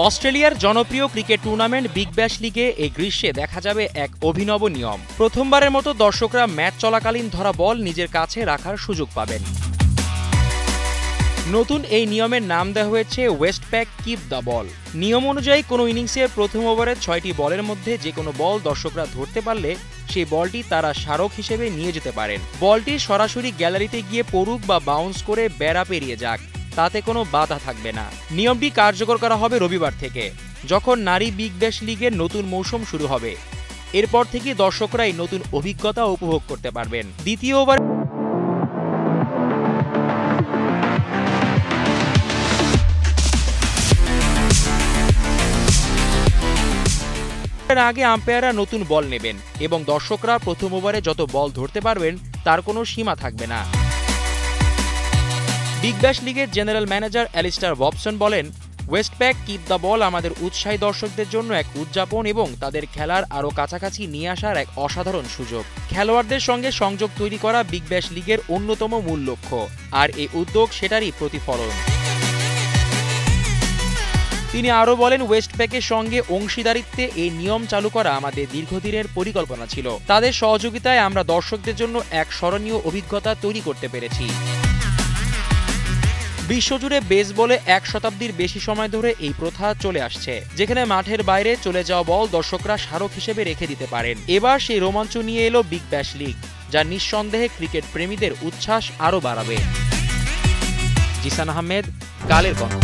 অস্ট্রেলিয়ার জনপ্রিয় cricket tournament Big Bash লিগে এই গ্রীষ্মে দেখা যাবে এক অভিনব নিয়ম। প্রথমবারের মতো দর্শকরা ম্যাচ চলাকালীন ধরা বল নিজের কাছে রাখার সুযোগ পাবেন। নতুন এই নিয়মের নাম দেওয়া হয়েছে ওয়েস্টপ্যাক কিপ দ্য বল। নিয়ম অনুযায়ী কোনো ইনিংসের প্রথম ওভারের 6টি বলের মধ্যে যে কোনো বল দর্শকরা ধরতে পারলে সেই বলটি তারা স্মারক হিসেবে নিয়ে যেতে পারেন। বলটি সরাসরি গ্যালারিতে গিয়ে পড়ুক বা বাউন্স করে বেড়া পেরিয়ে যাক, তাতে কোনো বাধা থাকবে না। নিয়মটি কার্যকর করা হবে রবিবার থেকে, যখন নারী বিগ ব্যাশ লিগের নতুন মৌসুম শুরু হবে। এরপর থেকে দর্শকরা এই নতুন অভিজ্ঞতা উপভোগ করতে পারবেন। দ্বিতীয় ওভার আগে আম্পায়াররা নতুন বল নেবেন এবং দর্শকরা প্রথম ওভারে যত বল ধরতে পারবেন তার কোনো সীমা থাকবে না। বিগ ব্যাশ লিগের জেনারেল ম্যানেজার অ্যালিস্টার ববসন বলেন, ওয়েস্টপ্যাক কিপ দ্য বল আমাদের উৎসাহী দর্শকদের জন্য এক উদযাপন এবং তাদের খেলার আরও কাছাকাছি নিয়ে আসার এক অসাধারণ সুযোগ। খেলোয়াড়দের সঙ্গে সংযোগ তৈরি করা বিগ ব্যাশ লিগের অন্যতম মূল লক্ষ্য, আর এই উদ্যোগ সেটারই প্রতিফলন। তিনি আরও বলেন, ওয়েস্টপ্যাকের সঙ্গে অংশীদারিত্বে এই নিয়ম চালু করা আমাদের দীর্ঘদিনের পরিকল্পনা ছিল। তাদের সহযোগিতায় আমরা দর্শকদের জন্য এক স্মরণীয় অভিজ্ঞতা তৈরি করতে পেরেছি। বিশ্বজুড়ে বেসবলে 1 শতাব্দীর বেশি সময় ধরে এই প্রথা চলে আসছে, যেখানে মাঠের বাইরে চলে যাওয়া বল দর্শকরা স্মারক হিসেবে রেখে দিতে পারেন। এবার সেই রোমাঞ্চ নিয়ে এলো বিগ ব্যাশ লিগ, যা নিঃসন্দেহে ক্রিকেট প্রেমীদের উচ্ছ্বাস আরও বাড়াবে। জিসান আহমেদ, কালের কণ্ঠ।